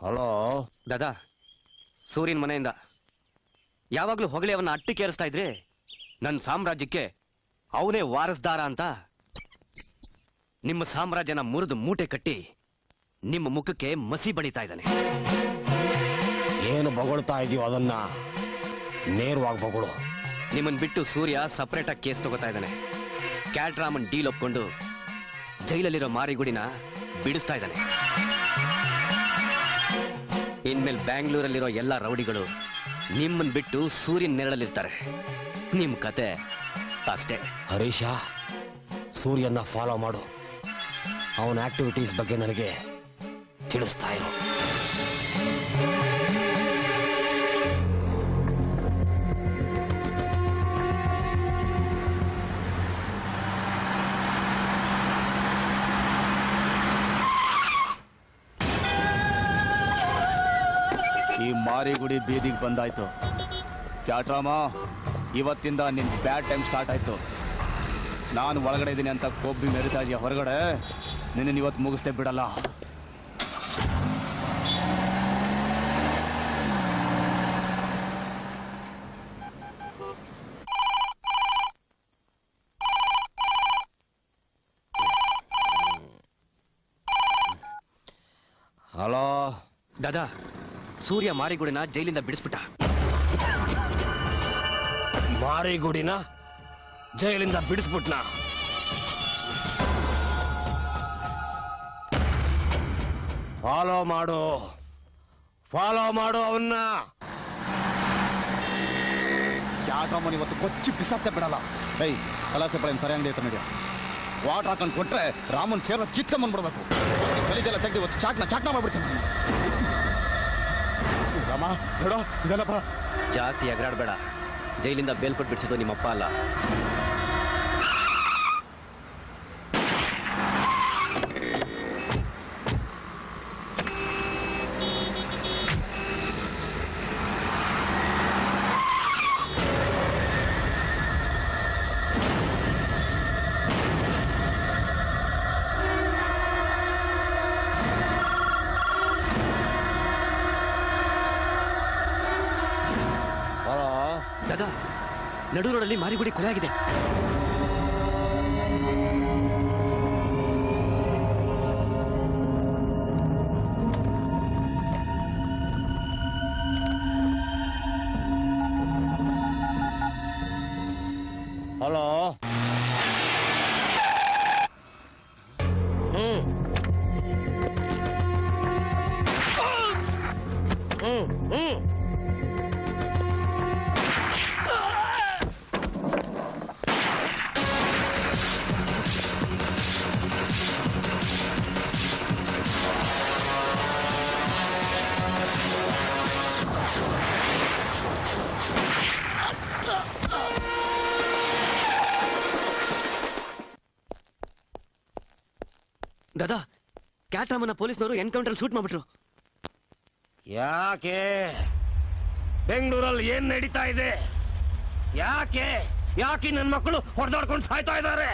Hello ದಾದಾ, ಸೂರ್ಯನ ಮನೆಯಿಂದ ಯಾವಾಗ್ಲೂ ಹೊಗಳಿ ಅವನ್ನ ಅಟ್ಟಿಕೇರಿಸ್ತಾ ಇದ್ರೆ ನನ್ನ ಸಾಮ್ರಾಜ್ಯಕ್ಕೆ ಅವನೇ ವಾರಸ್ದಾರ ಅಂತ ನಿಮ್ಮ ಸಾಮ್ರಾಜ್ಯನ ಮುರಿದು ಮೂಟೆ ಕಟ್ಟಿ ನಿಮ್ಮ ಮುಖಕ್ಕೆ ಮಸಿ ಬಳಿತಾ ಇದ್ದಾನೆ. ಏನು ಬೊಗಳ್ತಾ ಇದೀಯೋ ಅದನ್ನ ನೇರವಾಗಿ ಬೊಗಳು. ನಿಮ್ಮನ್ ಬಿಟ್ಟು ಸೂರ್ಯ ಸಪರೇಟ್ ಆಗಿ ಕೇಸ್ ತಗೋತಾ ಇದ್ದಾನೆ. ಕ್ಯಾಟ್ರಾಮನ್ ಡೀಲ್ ಒಪ್ಕೊಂಡು ಜೈಲಲ್ಲಿರೋ ಮಾರಿಗುಡಿನ ಬಿಡಿಸ್ತಾ ಇದ್ದಾನೆ. ಇನ್ಮೇಲೆ ಬ್ಯಾಂಗ್ಳೂರಲ್ಲಿರೋ ಎಲ್ಲ ರೌಡಿಗಳು ನಿಮ್ಮನ್ ಬಿಟ್ಟು ಸೂರ್ಯನ ನೆರಳಲ್ಲಿರ್ತಾರೆ. ನಿಮ್ ಕತೆ ಅಷ್ಟೇ. ಹರೀಶ, ಸೂರ್ಯನ ಫಾಲೋ ಮಾಡು. ಅವನ ಆಕ್ಟಿವಿಟೀಸ್ ಬಗ್ಗೆ ನನಗೆ ತಿಳಿಸ್ತಾ ಇರು. ಈ ಮಾರಿಗುಡಿ ಬೀದಿಗೆ ಬಂದಾಯ್ತು. ಕ್ಯಾಟ್ರಾಮ, ಇವತ್ತಿಂದ ನಿನ್ ಬ್ಯಾಡ್ ಟೈಮ್ ಸ್ಟಾರ್ಟ್ ಆಯ್ತು. ನಾನು ಒಳಗಡೆ ಇದ್ದೀನಿ ಅಂತ ಕೊಬ್ಬಿ ಮೆರಿತಾ ಇದೆಯಾ ಹೊರಗಡೆ, ನಿನ್ನ ಇವತ್ತು ಮುಗಿಸ್ತೇ ಬಿಡಲ್ಲ. ಹಲೋ ದಾದಾ, ಸೂರ್ಯ ಮಾರಿಗುಡಿನ ಜೈಲಿಂದ ಬಿಡಿಸ್ಬಿಟ್ಟ. ಮಾರಿಗುಡಿನ ಜೈಲಿಂದ ಬಿಡಿಸ್ಬಿಟ್ನಾ? ಫಾಲೋ ಮಾಡು ಅವನ್ನ. ಕ್ಯಾಟ್ರಾಮನ್ ಇವತ್ತು ಕೊಚ್ಚಿ ಬಿಸಾಕ್ತೆ ಬಿಡಲ್ಲ. ಏಯ್, ಕಲಾಸೆ ಪಡೆ ಸರಿಯಾಗಿ ಐತೆ ನೋಡಿ. ವಾಟರ್ ಹಾಕೊಂಡು ಕೊಟ್ರೆ ರಾಮನ್ ಸೇರ್ನ ಕಿತ್ಕೊಂಡ್ಬಂದ್ಬಿಡ್ಬೇಕು. ಕಲಿದೆಲ್ಲ ತೆಗೆದು ಇವತ್ತು ಚಾಟ್ನ ಮಾಡ್ಬಿಡ್ತೀನಿ. ರಾಮ ನೋಡೋ, ಇದೆಲ್ಲಪ್ಪ. ಜಾಸ್ತಿ ಎಗರಾಡ್ಬೇಡ. ಜೈಲಿಂದ ಬೇಲ್ ಕೊಟ್ಟು ಬಿಡಿಸಿದ್ದು ನಿಮ್ಮಪ್ಪ ಅಲ್ಲ. ದಾದಾ, ನಡು ರೋಡಲ್ಲಿ ಮಾರಿಗುಡಿ ಕೊಲೆ ಆಗಿದೆ. ಹಲೋ, ದಾದಾ, ಕ್ಯಾಟ್ರಾಮನ್ನ ಪೊಲೀಸ್ನವರು ಎನ್ಕೌಂಟರ್ ಶೂಟ್ ಮಾಡ್ಬಿಟ್ರು. ಯಾಕೆ? ಬೆಂಗಳೂರಲ್ಲಿ ಏನ್ ನಡೀತಾ ಇದೆ? ಯಾಕೆ ನನ್ನ ಮಕ್ಕಳು ಹೊಡೆದಾಡ್ಕೊಂಡು ಸಾಯ್ತಾ ಇದ್ದಾರೆ?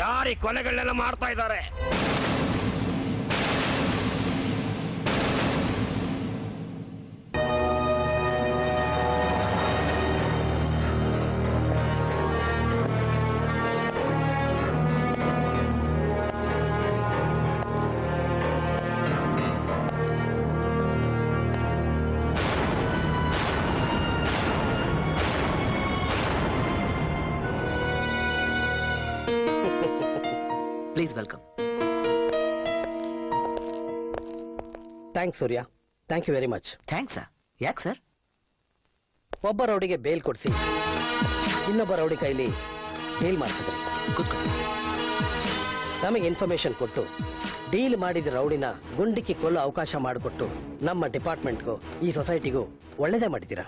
ಯಾರಿ ಕೊಲೆಗಳನ್ನೆಲ್ಲ ಮಾಡ್ತಾ ಇದ್ದಾರೆ? Please welcome. Thanks Surya, thank you very much. Thanks. ಯಾಕೆ ಸರ್? ಒಬ್ಬ ರೌಡಿಗೆ ಬೇಲ್ ಕೊಡಿಸಿ ಇನ್ನೊಬ್ಬ ರೌಡಿ ಕೈಲಿ ಡೀಲ್ ಮಾಡಿಸಿದ್ರಿ. ಕೂತ್ಕೊಳ್ಳಿ. ನಮಗೆ ಇನ್ಫಾರ್ಮೇಶನ್ ಕೊಟ್ಟು ಡೀಲ್ ಮಾಡಿದ ರೌಡಿನ ಗುಂಡಿಕ್ಕಿ ಕೊಲ್ಲೋ ಅವಕಾಶ ಮಾಡಿಕೊಟ್ಟು ನಮ್ಮ ಡಿಪಾರ್ಟ್ಮೆಂಟ್ಗೂ ಈ ಸೊಸೈಟಿಗೂ ಒಳ್ಳೇದೇ ಮಾಡಿದ್ದೀರಾ.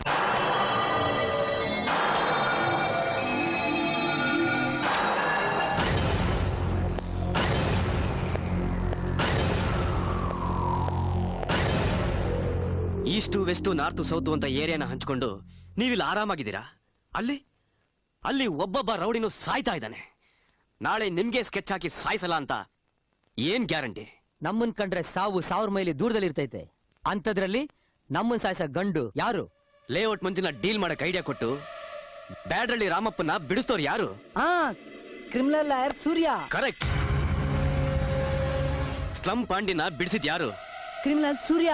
ಈಸ್ಟು ವೆಸ್ಟು ನಾರ್ತು ಸೌತು ಅಂತ ಏರಿಯಾನ ಹಂಚ್ಕೊಂಡು ನೀವಿಲ್ಲಿ ಆರಾಮಾಗಿದ್ದೀರಾ. ಅಲ್ಲಿ ಒಬ್ಬೊಬ್ಬ ರೌಡಿನೂ ಸಾಯ್ತಾ ಇದ್ದಾನೆ. ನಾಳೆ ನಿಮ್ಗೆ ಸ್ಕೆಚ್ ಹಾಕಿ ಸಾಯಿಸಲ್ಲ ಅಂತ ಏನ್ ಗ್ಯಾರಂಟಿ? ನಮ್ಮನ್ ಕಂಡ್ರೆ ಸಾವು 1000 ಮೈಲಿ ದೂರದಲ್ಲಿ ಇರ್ತೈತೆ. ಅಂಥದ್ರಲ್ಲಿ ನಮ್ಮನ್ ಸಾಯಿಸ ಗಂಡು ಯಾರು? ಲೇಔಟ್ ಮಂಜುನ ಡೀಲ್ ಮಾಡಕ್ ಐಡಿಯಾ ಕೊಟ್ಟು ಬ್ಯಾಡ್ರಳ್ಳಿ ರಾಮಪ್ಪನ ಬಿಡಿಸ್ತೋರು ಯಾರು? ಕ್ರಿಮಿನಲ್ ಲಾಯರ್ ಸೂರ್ಯ. ಕರೆಕ್ಟ್. ಸ್ಲಂ ಪಾಂಡಿನ ಬಿಡಿಸಿದ್ ಯಾರು? ಕ್ರಿಮಿನಲ್ ಸೂರ್ಯ.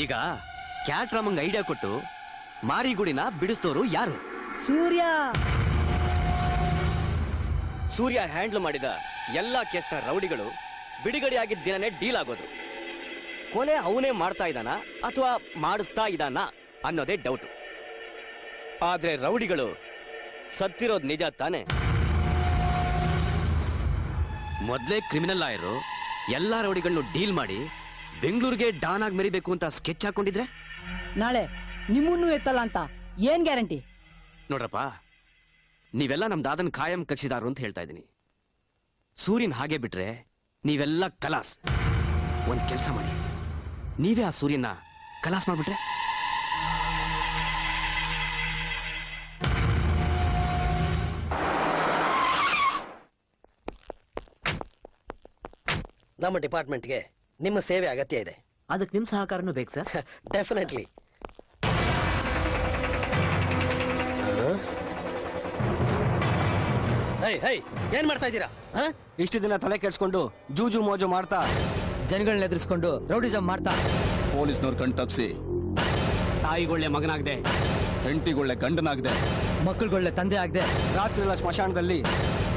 ಈಗ ಕ್ಯಾಟ್ರಾಮಂಗ್ ಐಡಿಯಾ ಕೊಟ್ಟು ಮಾರಿಗುಡಿನ ಬಿಡಿಸ್ತೋರು ಯಾರು? ಸೂರ್ಯ. ಸೂರ್ಯ ಹ್ಯಾಂಡ್ಲ್ ಮಾಡಿದ ಎಲ್ಲಾ ಕೇಸ್ನ ರೌಡಿಗಳು ಬಿಡುಗಡೆ ಆಗಿದ್ದ ದಿನನೇ ಡೀಲ್ ಆಗೋದು. ಕೊಲೆ ಅವನೇ ಮಾಡ್ತಾ ಇದ್ದಾನ ಅಥವಾ ಮಾಡಿಸ್ತಾ ಇದ್ದಾನ ಅನ್ನೋದೇ ಡೌಟ್. ಆದ್ರೆ ರೌಡಿಗಳು ಸತ್ತಿರೋದ್ ನಿಜ ತಾನೆ? ಮೊದ್ಲೇ ಕ್ರಿಮಿನಲ್ ಲಾಯರು ಎಲ್ಲಾ ರೌಡಿಗಳನ್ನು ಡೀಲ್ ಮಾಡಿ ಬೆಂಗಳೂರಿಗೆ ಡಾನ್ ಆಗಿ ಮೆರಿಬೇಕು ಅಂತ ಸ್ಕೆಚ್ ಹಾಕೊಂಡಿದ್ರೆ ನಾಳೆ ನಿಮ್ಮನ್ನು ಎತ್ತಲ್ಲ ಅಂತ ಏನ್ ಗ್ಯಾರಂಟಿ? ನೋಡ್ರಪ್ಪ, ನೀವೆಲ್ಲ ನಮ್ ದಾದನ್ ಖಾಯಂ ಕಕ್ಷಿದಾರು ಅಂತ ಹೇಳ್ತಾ ಇದ್ದೀನಿ. ಸೂರ್ಯನ್ ಹಾಗೆ ಬಿಟ್ರೆ ನೀವೆಲ್ಲ ಕಲಾಸ್. ಒಂದ್ ಕೆಲಸ ಮಾಡಿ, ನೀವೇ ಆ ಸೂರ್ಯನ ಕಲಾಸ್ ಮಾಡ್ಬಿಟ್ರೆ? ನಮ್ಮ ಡಿಪಾರ್ಟ್ಮೆಂಟ್ಗೆ ನಿಮ್ಮ ಸೇವೆ ಅಗತ್ಯ ಇದೆ. ಅದಕ್ಕೆ ನಿಮ್ ಸಹಕಾರನೂ ಬೇಕು ಸರ್. ಡೆಫಿನೆಟ್ಲಿ. ಏನ್ ಮಾಡ್ತಾ ಇದ್ದೀರಾ? ಇಷ್ಟು ದಿನ ತಲೆ ಕೆಡ್ಸ್ಕೊಂಡು ಜೂಜು ಮೋಜು ಮಾಡ್ತಾ ಜನಗಳನ್ನ ಎದುರಿಸ್ಕೊಂಡು ರೌಡಿಸಂ ಮಾಡ್ತಾ ಪೊಲೀಸ್ನವ್ರ ಕಣ್ ತಪ್ಸಿ ತಾಯಿಗೊಳ್ಳೆ ಮಗನಾಗ್ದೆ, ಹೆಂಡತಿಗೊಳ್ಳೆ ಗಂಡನಾಗ್ದೆ, ಮಕ್ಕಳುಗೊಳ್ಳೆ ತಂದೆ ಆಗದೆ, ರಾತ್ರಿ ಎಲ್ಲ ಸ್ಮಶಾನದಲ್ಲಿ,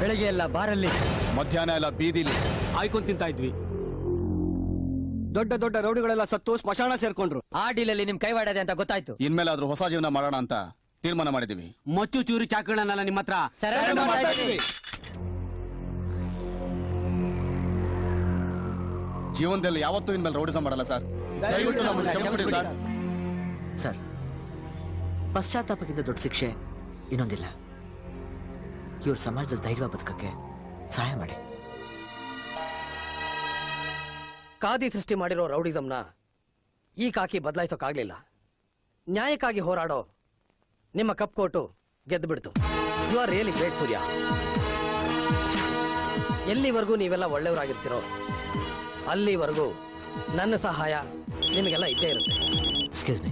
ಬೆಳಗ್ಗೆ ಎಲ್ಲ ಬಾರಲ್ಲಿ, ಮಧ್ಯಾಹ್ನ ಎಲ್ಲ ಬೀದಿಲಿ ಆಯ್ಕೊಂಡ್ ತಿಂತಾ ಇದ್ವಿ. ದೊಡ್ಡ ದೊಡ್ಡ ರೌಡಿಗಳೆಲ್ಲ ಸತ್ತು ಸ್ಮಶಾನ ಸೇರ್ಕೊಂಡ್ರು. ಆ ಡೀಲಲ್ಲಿ ನಿಮ್ ಕೈವಾಡದೆ ಅಂತ ಗೊತ್ತಾಯ್ತು. ಇನ್ಮೇಲಾದ್ರೂ ಹೊಸ ಜೀವನ ಮಾಡೋಣ ಅಂತ ತೀರ್ಮಾನ ಮಾಡಿದೀವಿ. ಮೊಚ್ಚು ಚೂರಿ ಚಾಕಣನಲ್ಲ ನಿಮ್ಮ ಹತ್ರ ಸರೆಂಡರ್ ಮಾಡ್ತಾ ಇದೀವಿ. ಜೀವನದಲ್ಲಿ ಯಾವತ್ತೂ ಇನ್ಮೇಲೆ ರೌಡಿಸಂ ಮಾಡಲ್ಲ ಸರ್. ದಯವಿಟ್ಟು ನಮ್ಮನ್ನ ಕ್ಷಮಿಸ್ಬಿಡಿ ಸರ್. ಸರ್, ಪಶ್ಚಾತ್ತಾಪಕ್ಕಿಂತ ದೊಡ್ಡ ಶಿಕ್ಷೆ ಇನ್ನೊಂದಿಲ್ಲ. ಇವ್ರ ಸಮಾಜದಲ್ಲಿ ಧೈರ್ಯ ಬದುಕಕ್ಕೆ ಸಹಾಯ ಮಾಡಿ. ಕಾದಿ ಸೃಷ್ಟಿ ಮಾಡಿರೋ ರೌಡಿಸಂನ ಈ ಕಾಕಿ ಬದಲಾಯಿಸೋಕ್ಕಾಗ್ಲಿಲ್ಲ. ನ್ಯಾಯಕ್ಕಾಗಿ ಹೋರಾಡೋ ನಿಮ್ಮ ಕಪ್ ಕೋಟು ಗೆದ್ದು ಬಿಡ್ತು. ಯು ಆರ್ ರಿಯಲಿ ಗ್ರೇಟ್ ಸೂರ್ಯ. ಎಲ್ಲಿವರೆಗೂ ನೀವೆಲ್ಲ ಒಳ್ಳೆಯವರಾಗಿರ್ತೀರೋ ಅಲ್ಲಿವರೆಗೂ ನನ್ನ ಸಹಾಯ ನಿಮಗೆಲ್ಲ ಇದ್ದೇ ಇರುತ್ತೆ. Excuse me.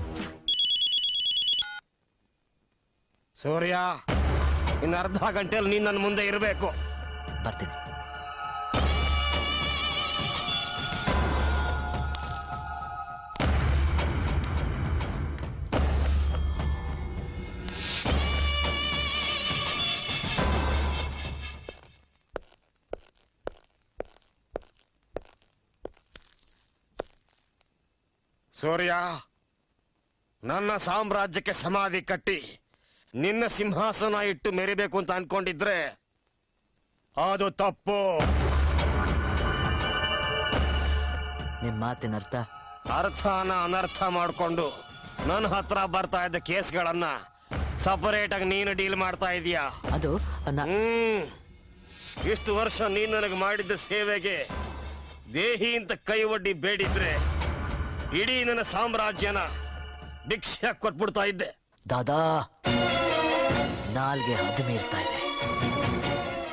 ಸೂರ್ಯ, ಇನ್ನು ಅರ್ಧ ಗಂಟೆಯಲ್ಲಿ ನೀನ್ ನನ್ನ ಮುಂದೆ ಇರಬೇಕು. ಬರ್ತೀನಿ. ಸೂರ್ಯ, ನನ್ನ ಸಾಮ್ರಾಜ್ಯಕ್ಕೆ ಸಮಾಧಿ ಕಟ್ಟಿ ನಿನ್ನ ಸಿಂಹಾಸನ ಇಟ್ಟು ಮೆರಿಬೇಕು ಅಂತ ಅನ್ಕೊಂಡಿದ್ರೆ ಅದು ತಪ್ಪು. ನಿಮ್ ಮಾತಿನ ಅರ್ಥ? ಅರ್ಥನ ಅನರ್ಥ ಮಾಡ್ಕೊಂಡು ನನ್ನ ಹತ್ರ ಬರ್ತಾ ಇದ್ದ ಕೇಸ್ಗಳನ್ನ ಸಪರೇಟ್ ಆಗಿ ನೀನು ಡೀಲ್ ಮಾಡ್ತಾ ಇದೀಯಾ. ಅದು ಇಷ್ಟು ವರ್ಷ ನೀನು ನನಗೆ ಮಾಡಿದ್ದ ಸೇವೆಗೆ ದೇಹಿ ಅಂತ ಕೈ ಒಡ್ಡಿ ಬೇಡಿದ್ರೆ ಇಡೀ ನನ್ನ ಸಾಮ್ರಾಜ್ಯನ ಭಿಕ್ಷೆ ಕೊಟ್ಬಿಡ್ತಾ ಇದ್ದೆ. ದಾದಾ, ನಾಲ್ಗೆ ಹದ್ದು ಮೀರ್ತಾ ಇದೆ.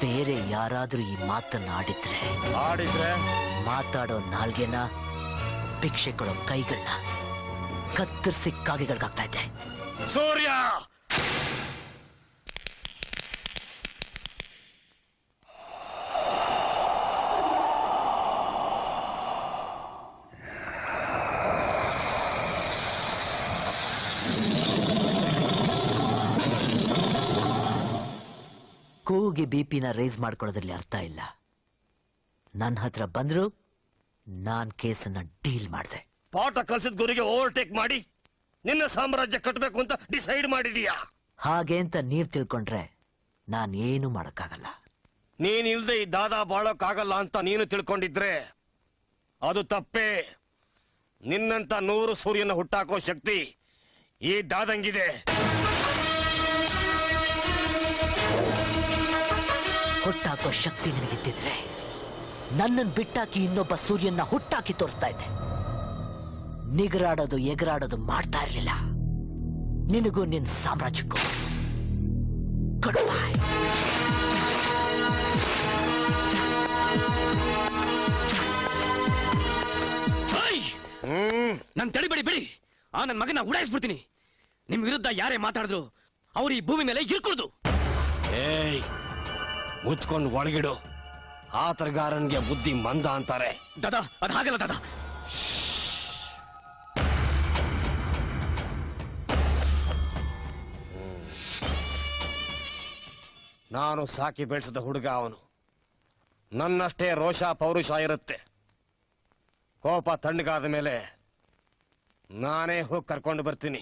ಬೇರೆ ಯಾರಾದ್ರೂ ಈ ಮಾತನ್ನ ಆಡಿದ್ರೆ ಮಾತಾಡೋ ನಾಲ್ಗೆನ, ಭಿಕ್ಷೆ ಕೊಡೋ ಕೈಗಳನ್ನ ಕತ್ತರಿಸಿ ಕಾಗೆಗಳ್ಗಾಗ್ತಾ ಇದೆ. ಸೂರ್ಯ, ಕೂಗಿ ಬಿಪಿನ ರೈಸ್ ಮಾಡ್ಕೊಳ್ಳೋದ್ರಲ್ಲಿ ಅರ್ಥ ಇಲ್ಲ. ನನ್ನ ಹತ್ರ ಬಂದ್ರು ನಾನ್ ಕೇಸನ್ನ ಡೀಲ್ ಮಾಡಿದೆ. ಪಾಠ ಕಲ್ಸಿದ ಗುರಿಗೆ ಓವರ್ಟೇಕ್ ಮಾಡಿ ನಿನ್ನ ಸಾಮ್ರಾಜ್ಯ ಕಟ್ಟಬೇಕು ಅಂತ ಡಿಸೈಡ್ ಮಾಡಿದೀಯಾ. ಹಾಗೆ ಅಂತ ನೀವ್ ತಿಳ್ಕೊಂಡ್ರೆ ನಾನ್ ಏನು ಮಾಡಕ್ಕಾಗಲ್ಲ. ನೀನ್ ಇಲ್ದೆ ಈ ದಾದಾ ಬಾಳೋಕ್ಕಾಗಲ್ಲ ಅಂತ ನೀನು ತಿಳ್ಕೊಂಡಿದ್ರೆ ಅದು ತಪ್ಪೇ. ನಿನ್ನಂತ 100 ಸೂರ್ಯನ ಹುಟ್ಟಾಕೋ ಶಕ್ತಿ ಈ ದಾದಂಗಿದೆ. ಹುಟ್ಟಾಕೋ ಶಕ್ತಿ ನನಗಿದ್ದಿದ್ರೆ ನನ್ನನ್ನು ಬಿಟ್ಟಾಕಿ ಇನ್ನೊಬ್ಬ ಸೂರ್ಯನ ಹುಟ್ಟಾಕಿ ತೋರಿಸ್ತಾ ಇದ್ದೆ. ನಿಗರಾಡೋದು ಎಗರಾಡೋದು ಮಾಡ್ತಾ ಇರಲಿಲ್ಲ. ನಿನಗೂ ನಿನ್ನ ಸಾಮ್ರಾಜ್ಯಕ್ಕೂ ಗುಡ್ ಬೈ. ನನ್ ತಡಿಬೇಡಿ ಬಿಡಿ. ಆ ನನ್ನ ಮಗನ ಉಡಾಯಿಸ್ಬಿಡ್ತೀನಿ. ನಿಮ್ ವಿರುದ್ಧ ಯಾರೇ ಮಾತಾಡಿದ್ರು ಅವ್ರು ಈ ಭೂಮಿ ಮೇಲೆ ಇರ್ಕೊಳ್ದು. ಏಯ್, ಮುಚ್ಕೊಂಡು ಒಳಗಿಡು. ಆತರಗಾರನ್ಗೆ ಬುದ್ಧಿ ಮಂದ ಅಂತಾರೆ. ದಾದಾ ಅದ್ ಹಾಗಲ್ಲ ದಾದಾ. ನಾನು ಸಾಕಿ ಬೆಳೆಸಿದ ಹುಡುಗ ಅವನು. ನನ್ನಷ್ಟೇ ರೋಷ ಪೌರುಷ ಇರುತ್ತೆ. ಕೋಪ ತಣ್ಣಗಾದ ಮೇಲೆ ನಾನೇ ಹೋಗಿ ಕರ್ಕೊಂಡು ಬರ್ತೀನಿ.